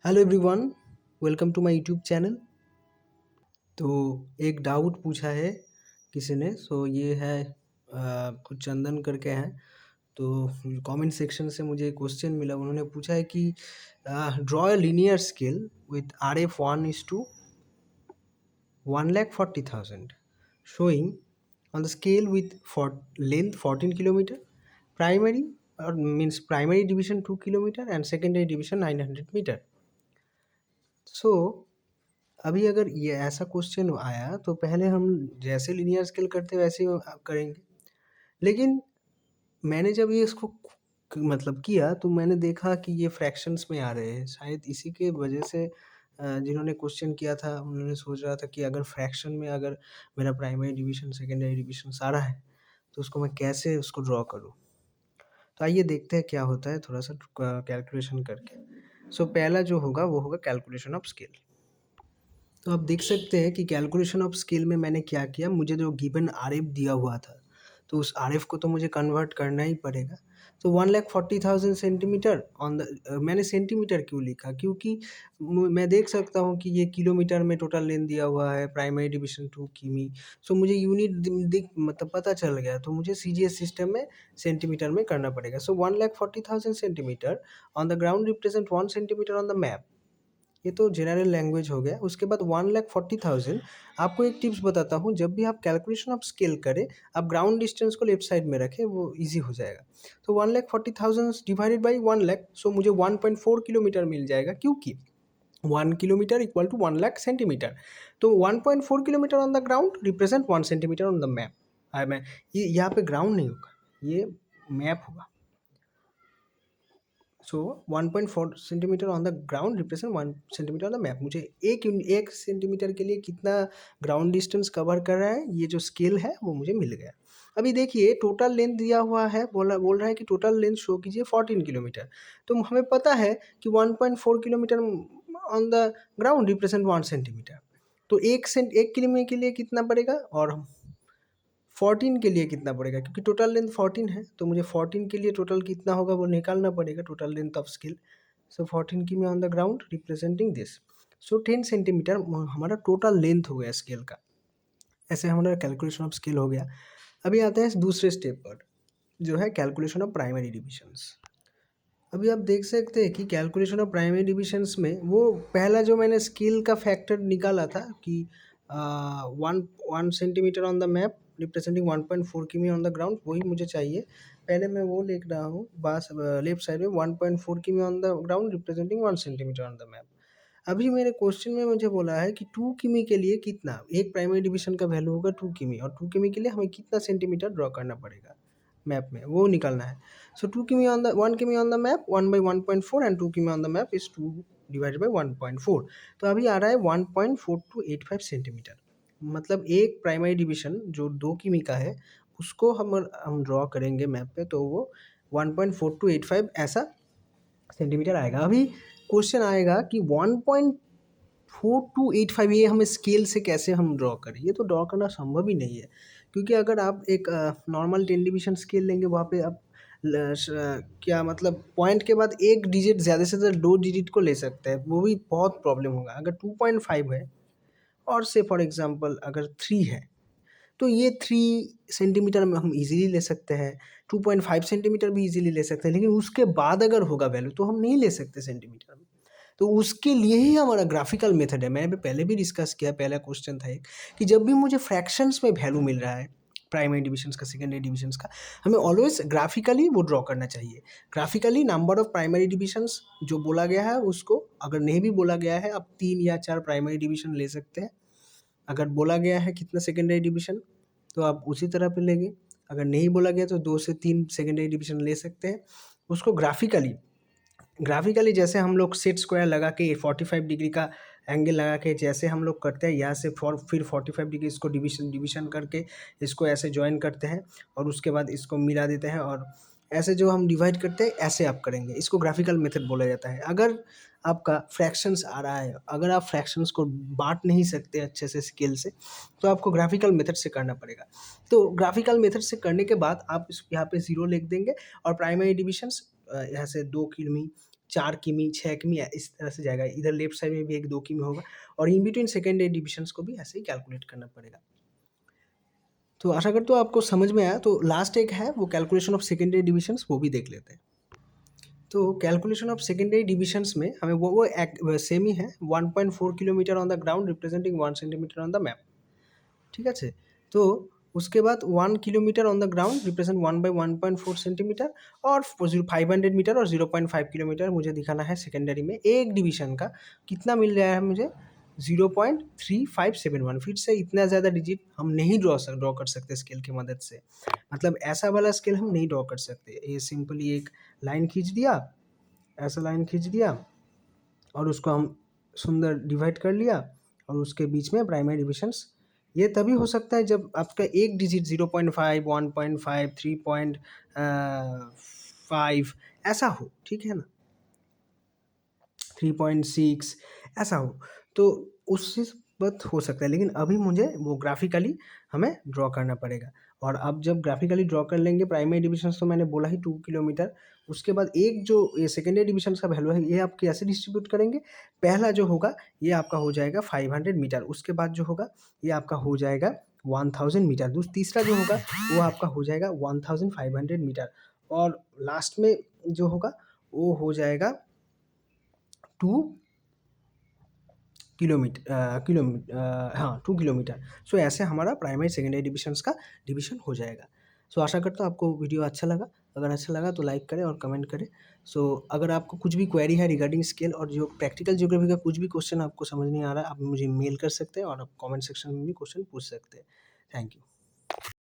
Hello everyone, welcome to my YouTube channel. तो एक doubt पूछा है किसी ने। ये है कुछ चंदन करके हैं। तो कमेंट सेक्शन से मुझे क्वेश्चन मिला। उन्होंने पूछा है कि draw a linear scale with RF 1:1 1,40,000 showing on the scale with for length 14 kilometer, primary or means primary division 2 kilometer and secondary division 900 meter. So अभी अगर ये ऐसा क्वेश्चन आया तो पहले हम जैसे लीनियर स्केल करते वैसे ही करेंगे। लेकिन मैंने जब ये इसको मतलब किया तो मैंने देखा कि ये फ्रैक्शंस में आ रहे हैं। शायद इसी के वजह से जिन्होंने क्वेश्चन किया था उन्होंने सोच रहा था कि अगर फ्रैक्शन में अगर मेरा प्राइमरी डिवीजन सेकेंडरी डिवीजन सारा है तो उसको मैं कैसे उसको ड्रॉ करूँ। तो आइए देखते हैं क्या होता है थोड़ा सा कैलकुलेशन करके। पहला जो होगा वो होगा कैलकुलेशन ऑफ स्केल। तो आप देख सकते हैं कि कैलकुलेशन ऑफ स्केल में मैंने क्या किया, मुझे जो गिवन आरएफ दिया हुआ था तो उस आरएफ को तो मुझे कन्वर्ट करना ही पड़ेगा। तो 1,40,000 सेंटीमीटर ऑन द मैंने सेंटीमीटर क्यों लिखा, क्योंकि मैं देख सकता हूँ कि ये किलोमीटर में टोटल लेंथ दिया हुआ है, प्राइमरी डिवीजन 2 किमी। मुझे यूनिट दिख मतलब पता चल गया, तो मुझे सीजीएस सिस्टम में सेंटीमीटर में करना पड़ेगा। 1,40,000 centimetre on the ground represent 1 centimetre on the map. ये तो जनरल लैंग्वेज हो गया। उसके बाद 1,40,000, आपको एक टिप्स बताता हूँ, जब भी आप कैलकुलेशन ऑफ स्केल करें आप ग्राउंड डिस्टेंस को लेफ्ट साइड में रखें, वो इजी हो जाएगा। तो 1,40,000 डिवाइडेड बाई 1,00,000, मुझे 1.4 किलोमीटर मिल जाएगा, क्योंकि 1 किलोमीटर इक्वल टू 1,00,000 सेंटीमीटर। तो 1.4 kilometre on the ground represent 1 centimetre on the map. मैं ये यहाँ पे ग्राउंड नहीं होगा, ये मैप होगा। 1.4 centimetre on the ground represent 1 centimetre on the map. मुझे एक सेंटीमीटर के लिए कितना ग्राउंड डिस्टेंस कवर कर रहा है, ये जो स्केल है वो मुझे मिल गया। अभी देखिए टोटल लेंथ दिया हुआ है, बोल रहा है कि टोटल लेंथ शो कीजिए 14 किलोमीटर। तो हमें पता है कि 1.4 kilometre on the ground represent 1 centimetre. तो 1 किलोमीटर के लिए कितना पड़ेगा, और 14 के लिए कितना पड़ेगा, क्योंकि टोटल लेंथ 14 है तो मुझे 14 के लिए टोटल कितना होगा वो निकालना पड़ेगा, टोटल लेंथ ऑफ स्केल। 14 की में on the ground representing this. 10 centimetre हमारा टोटल लेंथ हो गया स्केल का। ऐसे हमारा कैलकुलेशन ऑफ स्केल हो गया। अभी आते हैं दूसरे स्टेप पर, जो है कैलकुलेशन ऑफ प्राइमरी डिविजन्स। अभी आप देख सकते हैं कि कैलकुलेशन ऑफ प्राइमरी डिविजन्स में वो पहला जो मैंने स्केल का फैक्टर निकाला था कि 1 centimetre on the map representing 1.4 किमी ऑन द ग्राउंड, वही मुझे चाहिए। पहले मैं वो लिख रहा हूँ बस लेफ्ट साइड में 1.4 किमी on the ground representing 1 centimetre on the map. अभी मेरे क्वेश्चन में मुझे बोला है कि 2 किमी के लिए कितना, एक प्राइमरी डिवीजन का वैल्यू होगा 2 किमी, और 2 किमी के लिए हमें कितना सेंटीमीटर ड्रॉ करना पड़ेगा मैप में, वो निकालना है। 2 किमी ऑन द 1 किमी ऑन द मैप 1/1.4 एंड 2 किमी on the map is 2 divided by 1.4। तो अभी आ रहा है 1.4285 सेंटीमीटर। मतलब एक प्राइमरी डिवीजन जो 2 किमी का है उसको हम ड्रॉ करेंगे मैप पे, तो वो 1.4285 ऐसा सेंटीमीटर आएगा। अभी क्वेश्चन आएगा कि 1.4285 ये हमें स्केल से कैसे हम ड्रॉ करें। ये तो ड्रॉ करना संभव ही नहीं है, क्योंकि अगर आप एक नॉर्मल 10 डिवीजन स्केल लेंगे वहाँ पे आप क्या मतलब पॉइंट के बाद एक डिजिट ज़्यादा से ज़्यादा 2 डिजिट को ले सकते हैं, वो भी बहुत प्रॉब्लम होगा। अगर 2.5 है और से फॉर एग्जांपल अगर 3 है तो ये 3 सेंटीमीटर में हम इजीली ले सकते हैं, 2.5 सेंटीमीटर भी इजीली ले सकते हैं। लेकिन उसके बाद अगर होगा वैल्यू तो हम नहीं ले सकते सेंटीमीटर में। तो उसके लिए ही हमारा ग्राफिकल मेथड है। मैंने पहले भी डिस्कस किया, पहला क्वेश्चन था एक, कि जब भी मुझे फ्रैक्शंस में वैल्यू मिल रहा है प्राइमरी डिविजन्स का, सेकेंडरी डिविजन्स का, हमें ऑलवेज ग्राफिकली वो ड्रॉ करना चाहिए। Graphically number of primary divisions जो बोला गया है उसको, अगर नहीं भी बोला गया है आप 3 या 4 प्राइमरी डिविजन ले सकते हैं। अगर बोला गया है कितना सेकेंडरी डिवीजन तो आप उसी तरह पे लेंगे। अगर नहीं बोला गया तो 2 से 3 सेकेंडरी डिवीजन ले सकते हैं। उसको ग्राफिकली जैसे हम लोग सेट स्क्वायर लगा के 45 डिग्री का एंगल लगा के जैसे हम लोग करते हैं, यहाँ से फिर 45 डिग्री इसको डिवीजन करके इसको ऐसे ज्वाइन करते हैं और उसके बाद इसको मिला देते हैं, और ऐसे जो हम डिवाइड करते हैं ऐसे आप करेंगे। इसको ग्राफिकल मेथड बोला जाता है। अगर आपका फ्रैक्शंस आ रहा है, अगर आप फ्रैक्शंस को बांट नहीं सकते अच्छे से स्केल से, तो आपको ग्राफिकल मेथड से करना पड़ेगा। तो ग्राफिकल मेथड से करने के बाद आप यहाँ पे 0 लिख देंगे और प्राइमरी डिविजन्स यहाँ से 2 किमी 4 किमी, 6 किमी इस तरह से जाएगा। इधर लेफ्ट साइड में भी 1-2 किमी होगा और इन बिटवीन सेकेंडरी डिविजन्स को भी ऐसे ही कैलकुलेट करना पड़ेगा। तो आशा करता हूँ आपको समझ में आया। तो लास्ट एक है वो कैलकुलेशन ऑफ सेकेंडरी डिविजन्स, वो भी देख लेते हैं। तो कैलकुलेशन ऑफ सेकेंडरी डिविजन्स में हमें वो सेम ही है, 1.4 kilometre on the ground representing 1 centimetre on the map. ঠিক আছে? तो उसके बाद 1 kilometre on the ground represent 1/1.4 centimetre और 500 मीटर और 0.5 किलोमीटर मुझे दिखाना है सेकेंडरी में। एक डिवीजन का कितना मिल रहा है मुझे? 0.3571। फिर से इतना ज़्यादा डिजिट हम नहीं ड्रॉ कर सकते स्केल की मदद से। मतलब ऐसा वाला स्केल हम नहीं ड्रॉ कर सकते। ये सिंपली एक लाइन खींच दिया, ऐसा लाइन खींच दिया और उसको हम सुंदर डिवाइड कर लिया और उसके बीच में प्राइमरी डिविजन्स। ये तभी हो सकता है जब आपका एक डिजिट 0.5, 1.5, 3.5 ऐसा हो, ठीक है ना? 3.6 ऐसा हो, तो उससे वक़्त हो सकता है, लेकिन अभी मुझे वो ग्राफिकली हमें ड्रॉ करना पड़ेगा। और अब जब ग्राफिकली ड्रॉ कर लेंगे प्राइमरी डिविजन्स, तो मैंने बोला ही 2 किलोमीटर। उसके बाद एक जो ये सेकेंडरी डिविजन्स का वैल्यू है, ये आप कैसे डिस्ट्रीब्यूट करेंगे? पहला जो होगा ये आपका हो जाएगा 500 मीटर, उसके बाद जो होगा ये आपका हो जाएगा 1000 मीटर, तीसरा जो होगा वो आपका हो जाएगा 1500 मीटर और लास्ट में जो होगा वो हो जाएगा 2 2 किलोमीटर। सो ऐसे हमारा प्राइमरी सेकेंडरी डिविजन्स का डिवीज़न हो जाएगा। सो आशा करता हूँ आपको वीडियो अच्छा लगा। अगर अच्छा लगा तो लाइक करें और कमेंट करें। सो अगर आपको कुछ भी क्वेरी है रिगार्डिंग स्केल और जो प्रैक्टिकल ज्योग्राफी का कुछ भी क्वेश्चन आपको समझ नहीं आ रहा है, आप मुझे मेल कर सकते हैं और आप कमेंट सेक्शन में भी क्वेश्चन पूछ सकते हैं। Thank you.